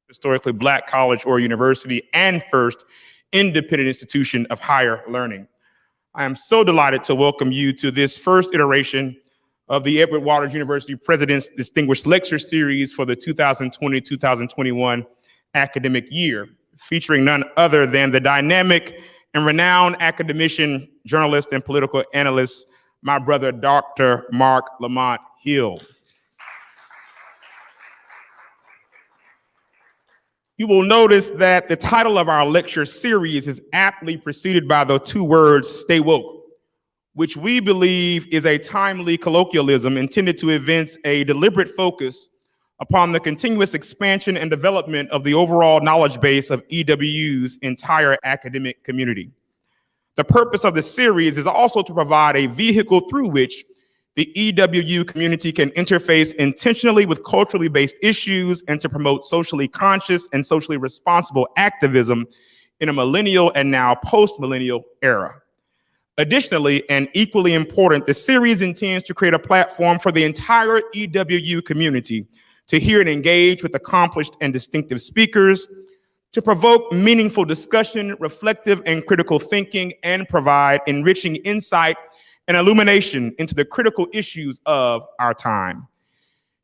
historically Black college or university, and first independent institution of higher learning. I am so delighted to welcome you to this first iteration of the Edward Waters University President's Distinguished Lecture Series for the 2020-2021 academic year, featuring none other than the dynamic and renowned academician, journalist, and political analyst, my brother, Dr. Marc Lamont Hill. You will notice that the title of our lecture series is aptly preceded by the two words, stay woke, which we believe is a timely colloquialism intended to evince a deliberate focus upon the continuous expansion and development of the overall knowledge base of EWU's entire academic community. The purpose of the series is also to provide a vehicle through which the EWU community can interface intentionally with culturally based issues and to promote socially conscious and socially responsible activism in a millennial and now post-millennial era. Additionally, and equally important, the series intends to create a platform for the entire EWU community to hear and engage with accomplished and distinctive speakers, to provoke meaningful discussion, reflective and critical thinking, and provide enriching insight and illumination into the critical issues of our time.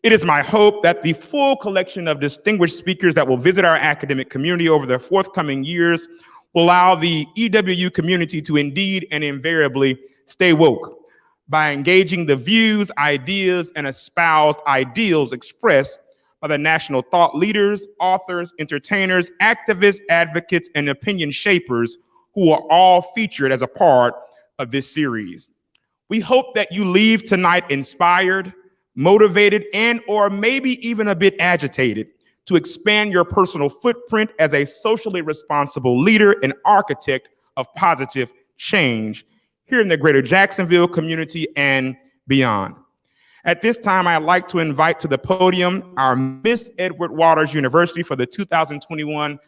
It is my hope that the full collection of distinguished speakers that will visit our academic community over the forthcoming years will allow the EWU community to indeed and invariably stay woke by engaging the views, ideas, and espoused ideals expressed by the national thought leaders, authors, entertainers, activists, advocates, and opinion shapers who are all featured as a part of this series. We hope that you leave tonight inspired, motivated, and or maybe even a bit agitated to expand your personal footprint as a socially responsible leader and architect of positive change here in the greater Jacksonville community and beyond. At this time, I'd like to invite to the podium our Miss Edward Waters University for the 2021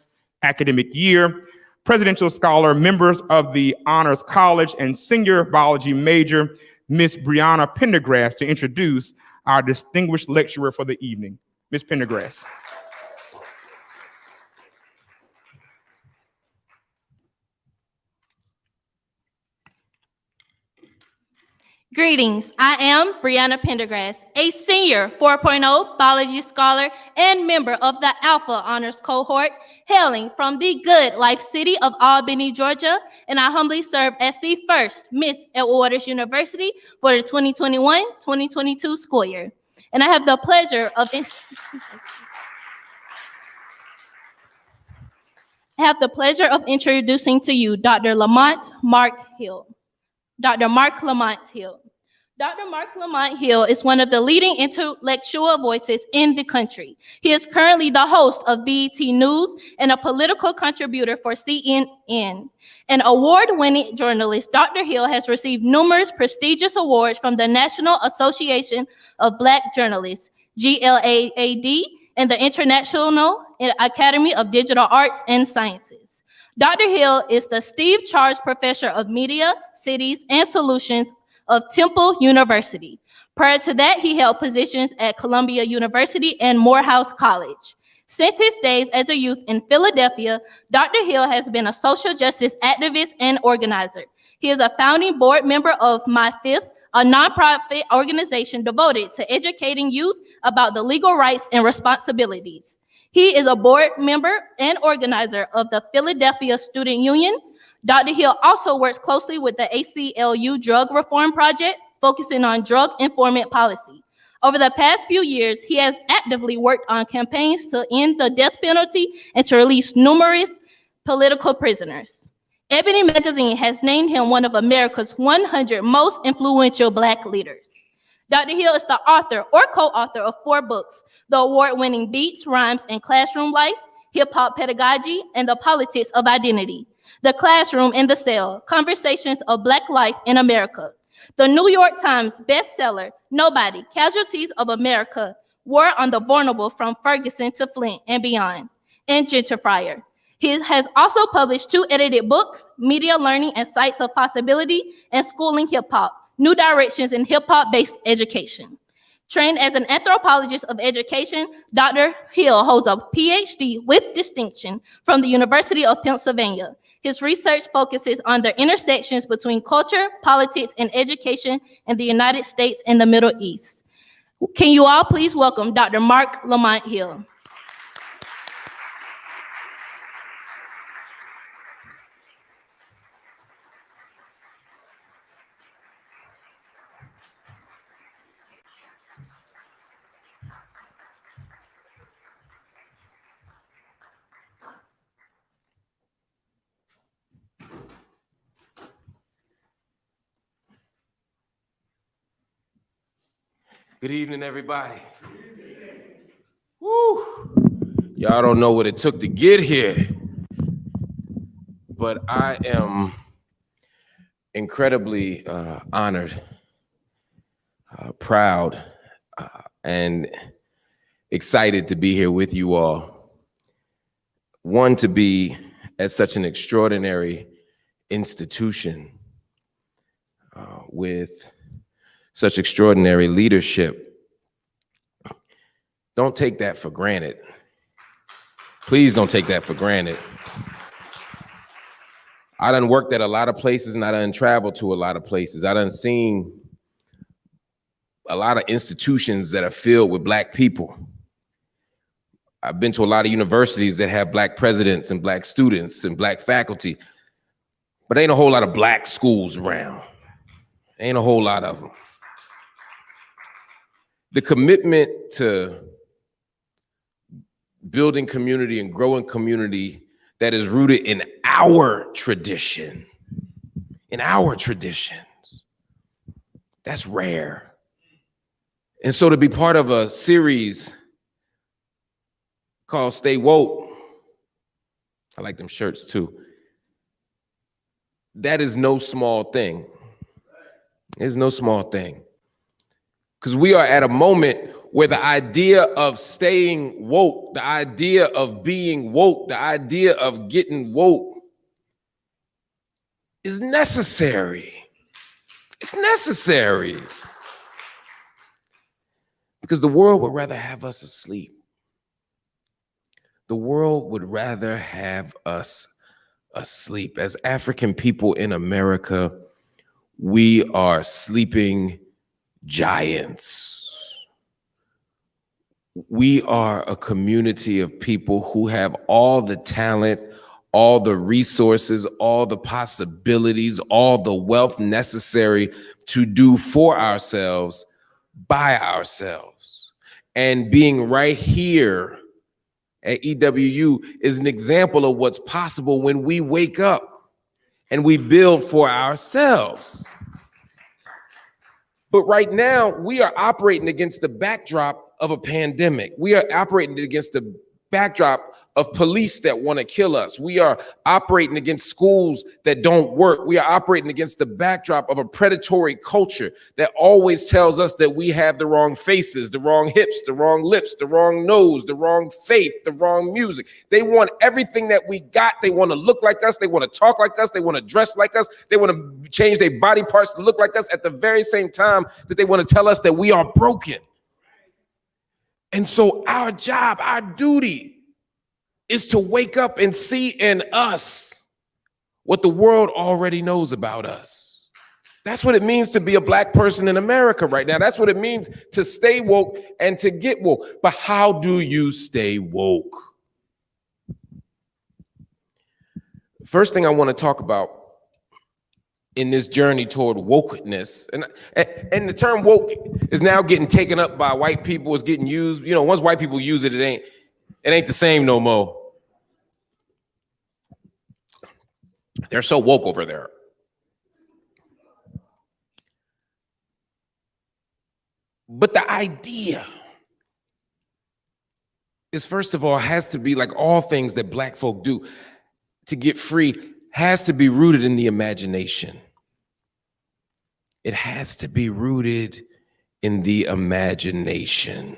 academic year, presidential scholar, members of the Honors College, and senior biology major, Miss Brianna Pendergrass, to introduce our distinguished lecturer for the evening. Miss Pendergrass. Greetings, I am Brianna Pendergrass, a senior 4.0 biology scholar and member of the Alpha Honors Cohort, hailing from the good life city of Albany, Georgia, and I humbly serve as the first Miss Edward Waters University for the 2021-2022 school year. And I have the pleasure of introducing to you Dr. Marc Hill. Dr. Marc Lamont Hill. Dr. Marc Lamont Hill is one of the leading intellectual voices in the country. He is currently the host of BET News and a political contributor for CNN. An award-winning journalist, Dr. Hill has received numerous prestigious awards from the National Association of Black Journalists, GLAAD, and the International Academy of Digital Arts and Sciences. Dr. Hill is the Steve Charles Professor of Media, Cities, and Solutions of Temple University. Prior to that, he held positions at Columbia University and Morehouse College. Since his days as a youth in Philadelphia, Dr. Hill has been a social justice activist and organizer. He is a founding board member of My Fifth, a nonprofit organization devoted to educating youth about the legal rights and responsibilities. He is a board member and organizer of the Philadelphia Student Union. Dr. Hill also works closely with the ACLU Drug Reform Project, focusing on drug enforcement policy. Over the past few years, he has actively worked on campaigns to end the death penalty and to release numerous political prisoners. Ebony Magazine has named him one of America's 100 most influential Black leaders. Dr. Hill is the author or co-author of 4 books, the award-winning Beats, Rhymes, and Classroom Life, Hip-Hop Pedagogy, and the Politics of Identity, The Classroom in the Cell, Conversations of Black Life in America, the New York Times bestseller, Nobody, Casualties of America, War on the Vulnerable from Ferguson to Flint and Beyond, and Gentrifier. He has also published 2 edited books, Media Learning and Sites of Possibility, and Schooling Hip Hop, New Directions in Hip Hop Based Education. Trained as an anthropologist of education, Dr. Hill holds a PhD with distinction from the University of Pennsylvania. His research focuses on the intersections between culture, politics, and education in the United States and the Middle East. Can you all please welcome Dr. Marc Lamont Hill? Good evening, everybody. Woo! Y'all don't know what it took to get here, but I am incredibly honored, proud, and excited to be here with you all. One, to be at such an extraordinary institution with such extraordinary leadership. Don't take that for granted. Please don't take that for granted. I done worked at a lot of places and I done traveled to a lot of places. I done seen a lot of institutions that are filled with Black people. I've been to a lot of universities that have Black presidents and Black students and Black faculty, but ain't a whole lot of Black schools around. Ain't a whole lot of them. The commitment to building community and growing community that is rooted in our tradition, in our traditions, that's rare. And so to be part of a series called Stay Woke, I like them shirts too, that is no small thing. It's no small thing. Because we are at a moment where the idea of staying woke, the idea of being woke, the idea of getting woke is necessary. It's necessary. Because the world would rather have us asleep. The world would rather have us asleep. As African people in America, we are sleeping giants. We are a community of people who have all the talent, all the resources, all the possibilities, all the wealth necessary to do for ourselves, by ourselves. And being right here at EWU is an example of what's possible when we wake up and we build for ourselves. But right now, we are operating against the backdrop of a pandemic. We are operating against the backdrop of police that want to kill us. We are operating against schools that don't work. We are operating against the backdrop of a predatory culture that always tells us that we have the wrong faces, the wrong hips, the wrong lips, the wrong nose, the wrong faith, the wrong music. They want everything that we got. They want to look like us. They want to talk like us. They want to dress like us. They want to change their body parts to look like us at the very same time that they want to tell us that we are broken. And so our job, our duty is to wake up and see in us what the world already knows about us. That's what it means to be a Black person in America right now. That's what it means to stay woke and to get woke. But how do you stay woke? First thing I want to talk about in this journey toward wokeness, and the term woke is now getting taken up by white people, it's getting used. You know, once white people use it, it ain't the same no more. They're so woke over there. But the idea is, first of all, has to be like all things that Black folk do to get free, has to be rooted in the imagination. It has to be rooted in the imagination.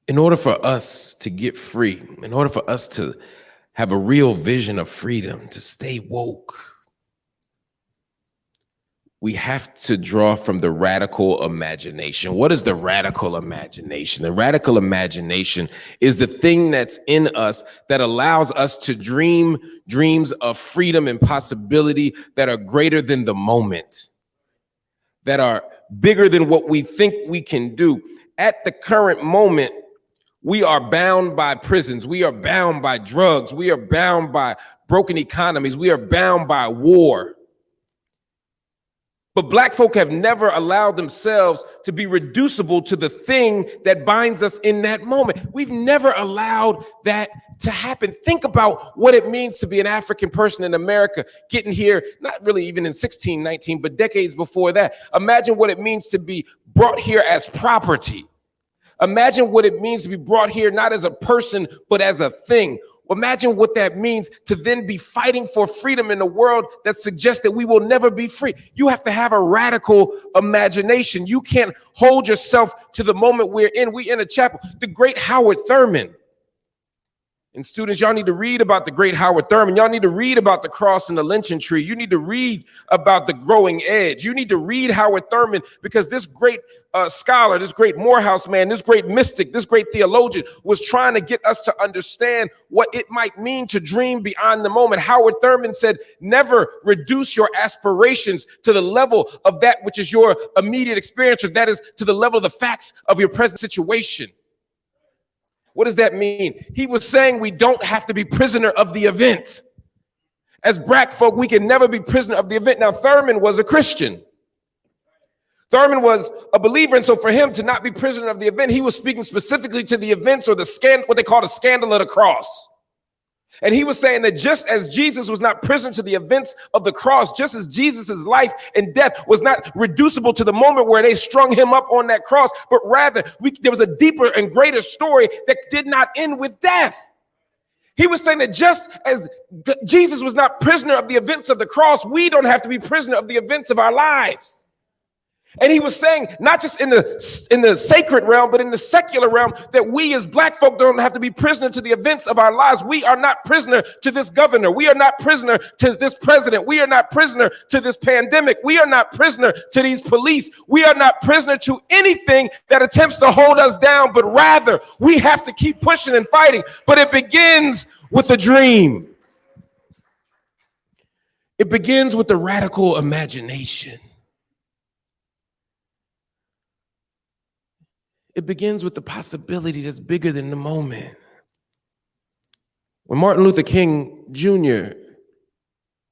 In order for us to get free, in order for us to have a real vision of freedom, to stay woke, we have to draw from the radical imagination. What is the radical imagination? The radical imagination is the thing that's in us that allows us to dream dreams of freedom and possibility that are greater than the moment, that are bigger than what we think we can do. At the current moment, we are bound by prisons. We are bound by drugs. We are bound by broken economies. We are bound by war. But Black folk have never allowed themselves to be reducible to the thing that binds us in that moment. We've never allowed that to happen. Think about what it means to be an African person in America, getting here, not really even in 1619, but decades before that. Imagine what it means to be brought here as property. Imagine what it means to be brought here not as a person, but as a thing. Imagine what that means to then be fighting for freedom in a world that suggests that we will never be free. You have to have a radical imagination. You can't hold yourself to the moment we're in. We're in a chapel. The great Howard Thurman. And students, y'all need to read about the great Howard Thurman. Y'all need to read about the cross and the lynching tree. You need to read about the growing edge. You need to read Howard Thurman, because this great scholar, this great Morehouse man, this great mystic, this great theologian was trying to get us to understand what it might mean to dream beyond the moment. Howard Thurman said, never reduce your aspirations to the level of that which is your immediate experience, or that is to the level of the facts of your present situation. What does that mean? He was saying we don't have to be prisoner of the event. As Black folk, we can never be prisoner of the event. Now, Thurman was a Christian. Thurman was a believer, and so for him to not be prisoner of the event, he was speaking specifically to the events, or what they call the scandal of the cross. And he was saying that just as Jesus was not prisoner to the events of the cross, just as Jesus's life and death was not reducible to the moment where they strung him up on that cross, but rather there was a deeper and greater story that did not end with death. He was saying that just as Jesus was not prisoner of the events of the cross, we don't have to be prisoner of the events of our lives. And he was saying, not just in the sacred realm, but in the secular realm, that we as Black folk don't have to be prisoner to the events of our lives. We are not prisoner to this governor. We are not prisoner to this president. We are not prisoner to this pandemic. We are not prisoner to these police. We are not prisoner to anything that attempts to hold us down, but rather we have to keep pushing and fighting. But it begins with a dream. It begins with the radical imagination. It begins with the possibility that's bigger than the moment. When Martin Luther King Jr.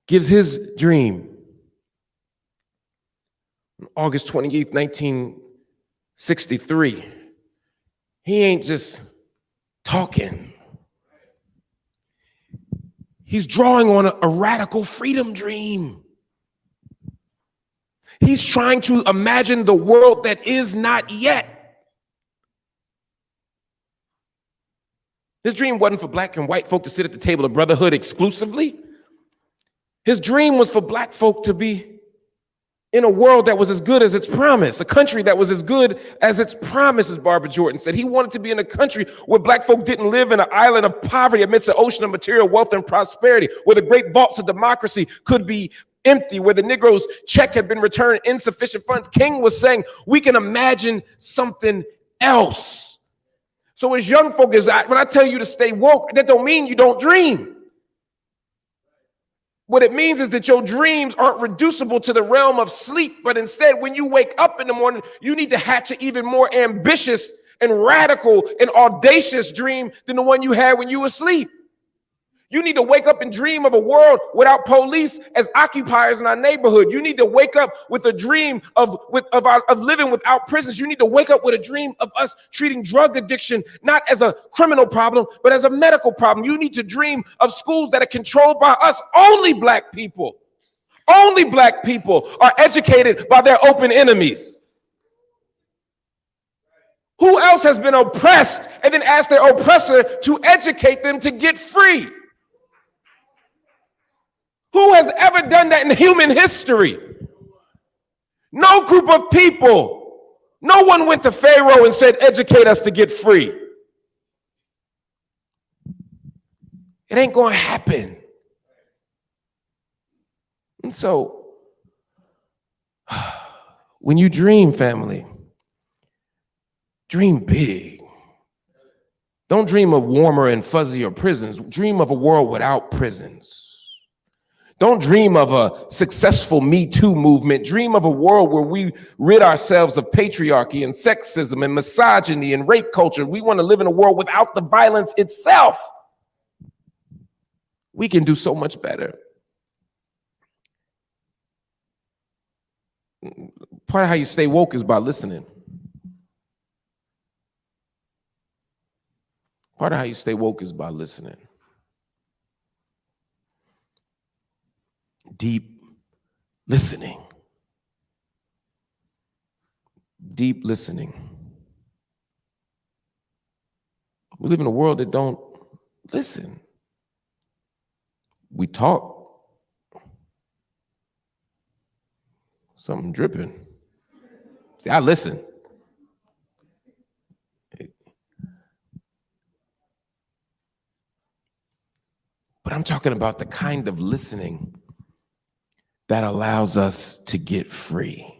gives his dream on August 28th, 1963, he ain't just talking. He's drawing on a radical freedom dream. He's trying to imagine the world that is not yet. His dream wasn't for Black and white folk to sit at the table of brotherhood exclusively. His dream was for Black folk to be in a world that was as good as its promise, a country that was as good as its promise, as Barbara Jordan said. He wanted to be in a country where Black folk didn't live in an island of poverty amidst an ocean of material wealth and prosperity, where the great vaults of democracy could be empty, where the Negro's check had been returned insufficient funds. King was saying, we can imagine something else. So as young folk, when I tell you to stay woke, that don't mean you don't dream. What it means is that your dreams aren't reducible to the realm of sleep, but instead, when you wake up in the morning, you need to hatch an even more ambitious and radical and audacious dream than the one you had when you were asleep. You need to wake up and dream of a world without police as occupiers in our neighborhood. You need to wake up with a dream of living without prisons. You need to wake up with a dream of us treating drug addiction not as a criminal problem, but as a medical problem. You need to dream of schools that are controlled by us. Only Black people are educated by their open enemies. Who else has been oppressed and then asked their oppressor to educate them to get free? Who has ever done that in human history? No group of people. No one went to Pharaoh and said, educate us to get free. It ain't going to happen. And so, When you dream, family, dream big. Don't dream of warmer and fuzzier prisons. Dream of a world without prisons. Don't dream of a successful Me Too movement. Dream of a world where we rid ourselves of patriarchy and sexism and misogyny and rape culture. We want to live in a world without the violence itself. We can do so much better. Part of how you stay woke is by listening. Part of how you stay woke is by listening. Deep listening. Deep listening. We live in a world that don't listen. We talk. Something dripping. See, I listen. But I'm talking about the kind of listening that allows us to get free.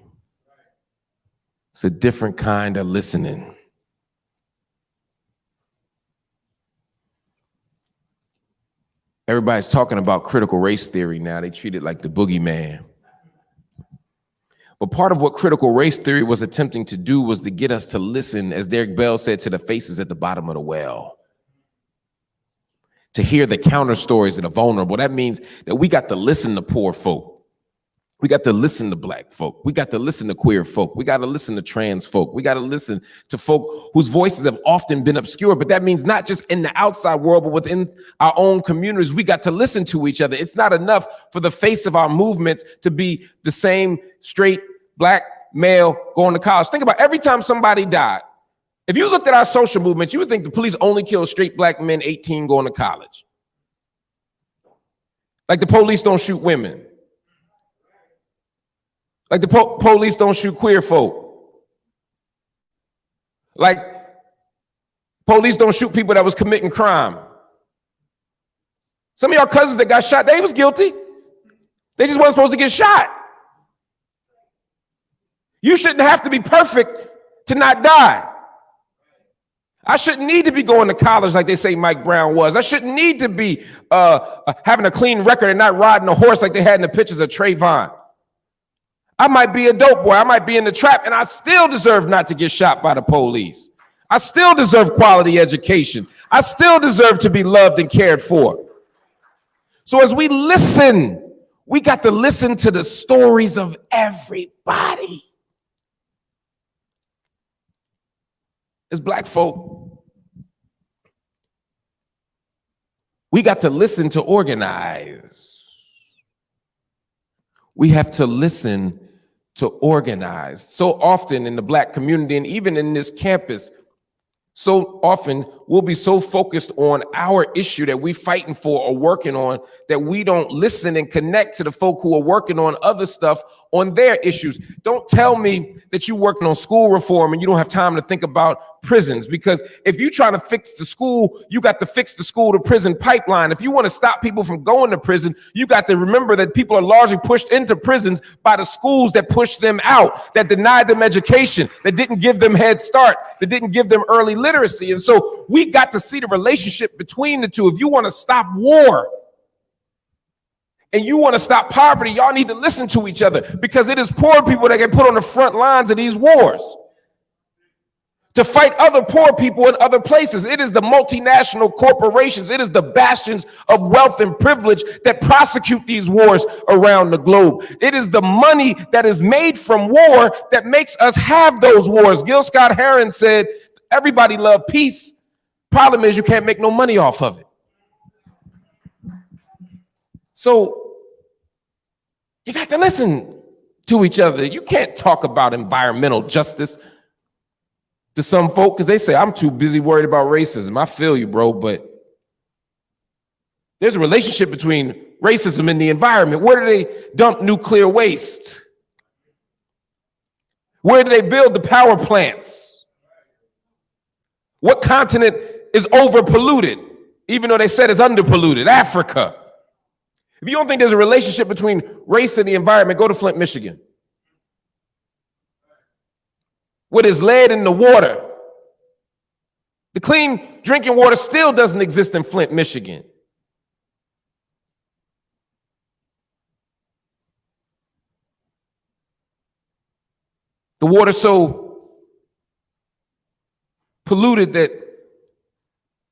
It's a different kind of listening. Everybody's talking about critical race theory now. They treat it like the boogeyman. But part of what critical race theory was attempting to do was to get us to listen, as Derek Bell said, to the faces at the bottom of the well. To hear the counter stories of the vulnerable. That means that we got to listen to poor folk. We got to listen to Black folk. We got to listen to queer folk. We got to listen to trans folk. We got to listen to folk whose voices have often been obscure. But that means not just in the outside world, but within our own communities, we got to listen to each other. It's not enough for the face of our movements to be the same straight Black male going to college. Think about every time somebody died. If you looked at our social movements, you would think the police only kill straight Black men 18 going to college. Like the police don't shoot women. Like the police don't shoot queer folk. Like police don't shoot people that was committing crime. Some of y'all cousins that got shot, they was guilty. They just weren't supposed to get shot. You shouldn't have to be perfect to not die. I shouldn't need to be going to college like they say Mike Brown was. I shouldn't need to be having a clean record and not riding a horse like they had in the pictures of Trayvon. I might be a dope boy. I might be in the trap, and I still deserve not to get shot by the police. I still deserve quality education. I still deserve to be loved and cared for. So as we listen, we got to listen to the stories of everybody. As Black folk, we got to listen to organize. We have to listen to organize. So often in the Black community and even in this campus, so often we'll be so focused on our issue that we're fighting for or working on that we don't listen and connect to the folk who are working on other stuff on their issues. Don't tell me that you're working on school reform and you don't have time to think about prisons, because if you're trying to fix the school, you got to fix the school to prison pipeline. If you want to stop people from going to prison, you got to remember that people are largely pushed into prisons by the schools that pushed them out, that denied them education, that didn't give them head start, that didn't give them early literacy. And so we got to see the relationship between the two. If you want to stop war and you want to stop poverty, y'all need to listen to each other, because it is poor people that get put on the front lines of these wars to fight other poor people in other places. It is the multinational corporations, it is the bastions of wealth and privilege that prosecute these wars around the globe. It is the money that is made from war that makes us have those wars. Gil Scott-Heron said, everybody love peace. Problem is you can't make no money off of it. So you got to listen to each other. You can't talk about environmental justice to some folk because they say, I'm too busy worried about racism. I feel you, bro, but there's a relationship between racism and the environment. Where do they dump nuclear waste? Where do they build the power plants? What continent is overpolluted, even though they said it's underpolluted? Africa. If you don't think there's a relationship between race and the environment, go to Flint, Michigan. what is lead in the water. The clean drinking water still doesn't exist in Flint, Michigan. The water's so polluted that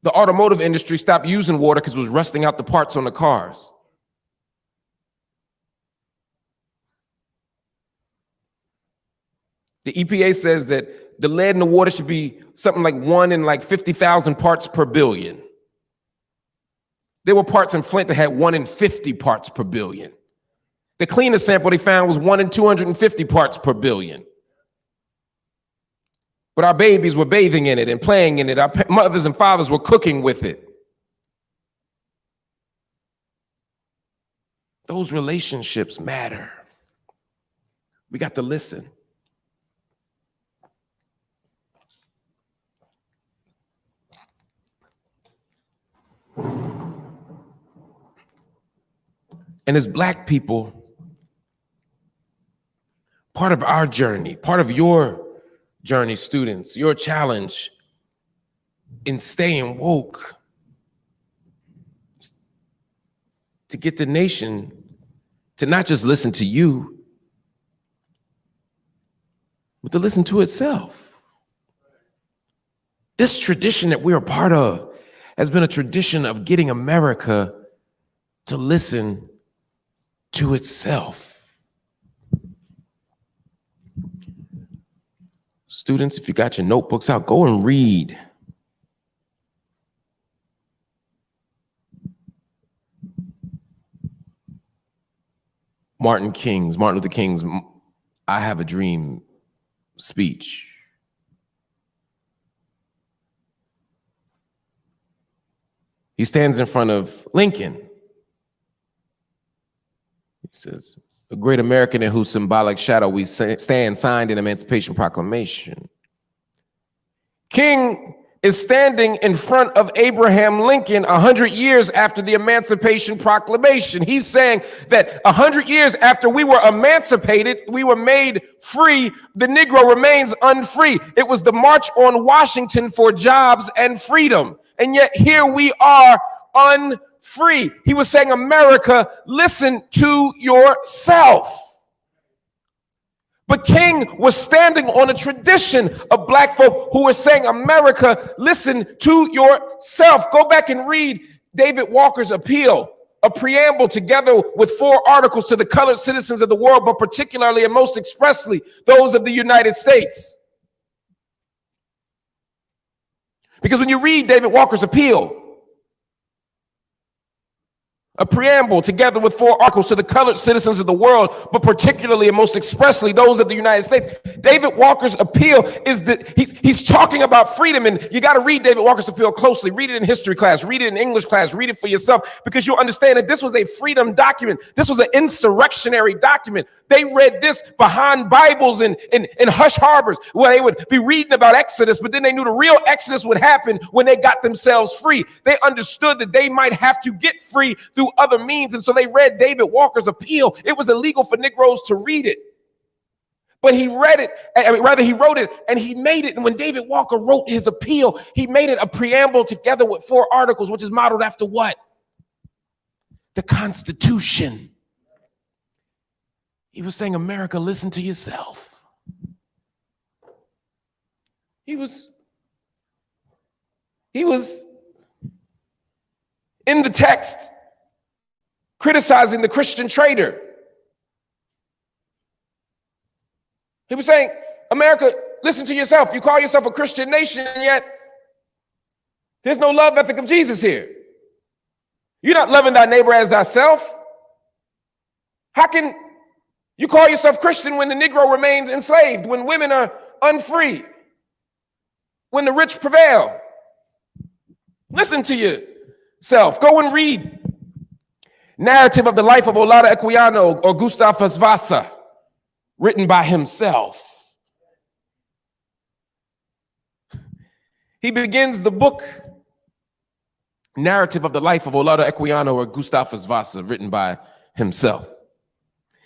the automotive industry stopped using water because it was rusting out the parts on the cars. The EPA says that the lead in the water should be something like 1 in like 50,000 parts per billion. There were parts in Flint that had 1 in 50 parts per billion. The cleanest sample they found was 1 in 250 parts per billion. But our babies were bathing in it and playing in it. Our mothers and fathers were cooking with it. Those relationships matter. We got to listen. And as Black people, part of our journey, part of your journey, students, your challenge in staying woke to get the nation to not just listen to you, but to listen to itself. This tradition that we're a part of has been a tradition of getting America to listen to itself. Students, if you got your notebooks out, go and read. Martin Luther King's I Have a Dream speech. He stands in front of Lincoln. He says, "A great American in whose symbolic shadow we stand, signed an Emancipation Proclamation." King is standing in front of Abraham Lincoln 100 years after the Emancipation Proclamation. He's saying that 100 years after we were emancipated, we were made free, the Negro remains unfree. It was the March on Washington for jobs and freedom. And yet here we are unfree. He was saying, America, listen to yourself. But King was standing on a tradition of Black folk who were saying, America, listen to yourself. Go back and read David Walker's appeal, a preamble together with 4 articles to the colored citizens of the world, but particularly and most expressly those of the United States. Because when you read David Walker's appeal, a preamble together with 4 articles to the colored citizens of the world, but particularly and most expressly those of the United States. David Walker's appeal is that he's talking about freedom, and you got to read David Walker's appeal closely. Read it in history class, read it in English class, read it for yourself, because you'll understand that this was a freedom document. This was an insurrectionary document. They read this behind Bibles in hush harbors where they would be reading about Exodus, but then they knew the real Exodus would happen when they got themselves free. They understood that they might have to get free through other means, and so they read David Walker's appeal. It was illegal for Negroes to read it, but he read it, he wrote it, and he made it. And when David Walker wrote his appeal, he made it a preamble together with 4 articles, which is modeled after what? The Constitution. He was saying, America, listen to yourself. He was in the text criticizing the Christian traitor. He was saying, America, listen to yourself. You call yourself a Christian nation, and yet there's no love ethic of Jesus here. You're not loving thy neighbor as thyself. How can you call yourself Christian when the Negro remains enslaved, when women are unfree, when the rich prevail? Listen to yourself. Go and read Narrative of the Life of Olaudah Equiano or Gustavus Vasa, written by himself. He begins the book, Narrative of the Life of Olaudah Equiano or Gustavus Vasa, written by himself.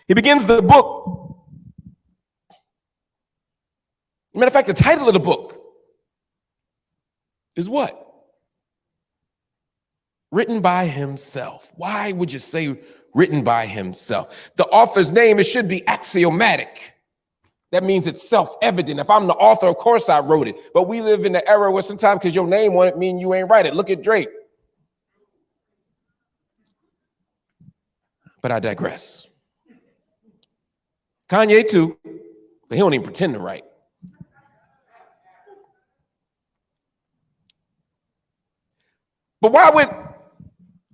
He begins the book Matter of fact, the title of the book is what? Written by himself. Why would you say written by himself? The author's name, it should be axiomatic. That means it's self-evident. If I'm the author, of course I wrote it. But we live in the era where sometimes because your name on it mean you ain't write it. Look at Drake. But I digress. Kanye too, but he don't even pretend to write. But why would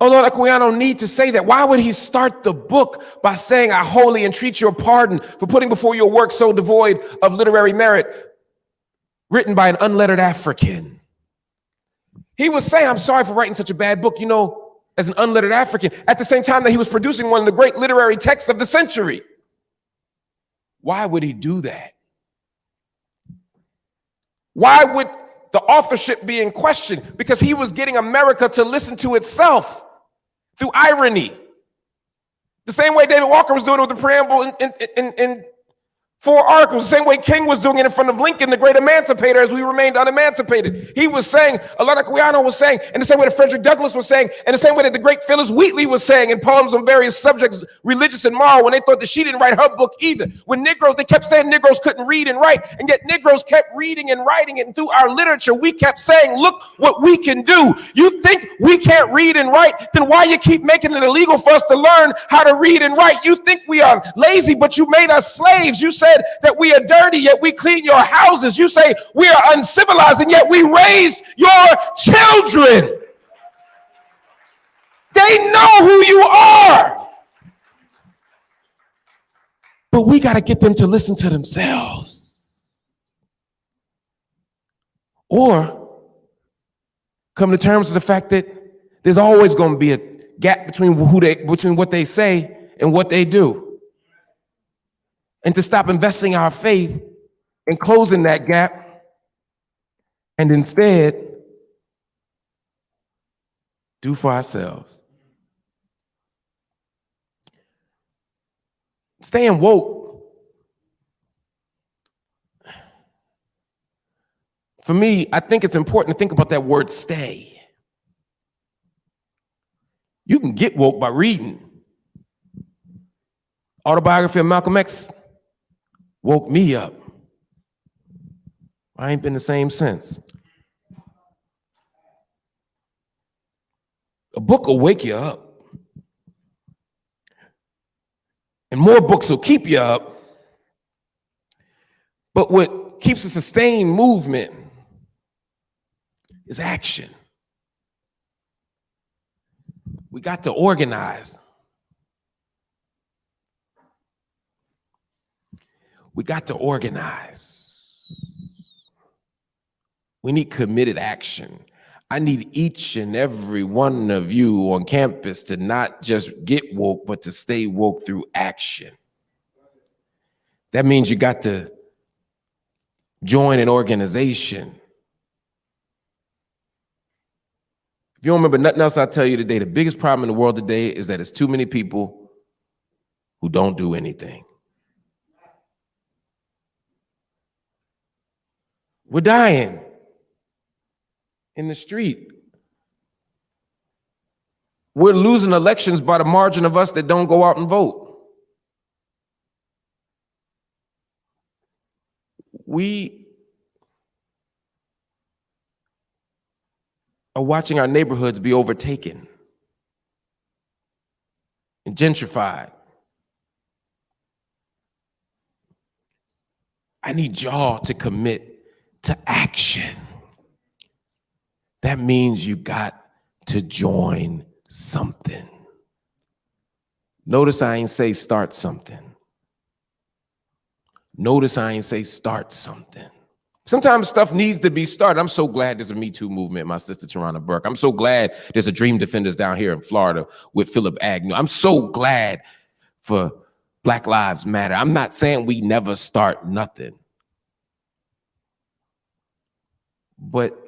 Lord Aquino need to say that? Why would he start the book by saying, I wholly entreat your pardon for putting before you a work so devoid of literary merit, written by an unlettered African? He was saying, I'm sorry for writing such a bad book, as an unlettered African, at the same time that he was producing one of the great literary texts of the century. Why would he do that? Why would the authorship be in question? Because he was getting America to listen to itself through irony. The same way David Walker was doing it with the preamble in 4 articles, the same way King was doing it in front of Lincoln, the great emancipator, as we remained unemancipated. He was saying, Lamont was saying, in the same way that Frederick Douglass was saying, in the same way that the great Phyllis Wheatley was saying in poems on various subjects, religious and moral, when they thought that she didn't write her book either. When Negroes, they kept saying Negroes couldn't read and write, and yet Negroes kept reading and writing it. And through our literature, we kept saying, look what we can do. You think we can't read and write? Then why you keep making it illegal for us to learn how to read and write? You think we are lazy, but you made us slaves. You said that we are dirty, yet we clean your houses. You say we are uncivilized, and yet we raised your children. They know who you are. But we got to get them to listen to themselves. Or come to terms with the fact that there's always going to be a gap between what they say and what they do. And to stop investing our faith in closing that gap and instead do for ourselves. Staying woke, for me, I think it's important to think about that word stay. You can get woke by reading. Autobiography of Malcolm X woke me up. I ain't been the same since. A book will wake you up. And more books will keep you up. But what keeps a sustained movement is action. We got to organize. We got to organize. We need committed action. I need each and every one of you on campus to not just get woke, but to stay woke through action. That means you got to join an organization. If you don't remember nothing else I tell you today, the biggest problem in the world today is that it's too many people who don't do anything. We're dying in the street. We're losing elections by the margin of us that don't go out and vote. We are watching our neighborhoods be overtaken and gentrified. I need y'all to commit to action. That means you got to join something. Notice I ain't say start something. Notice I ain't say start something. Sometimes stuff needs to be started. I'm so glad there's a Me Too movement, my sister Tarana Burke. I'm so glad there's a Dream Defenders down here in Florida with Philip Agnew. I'm so glad for Black Lives Matter. I'm not saying we never start nothing. But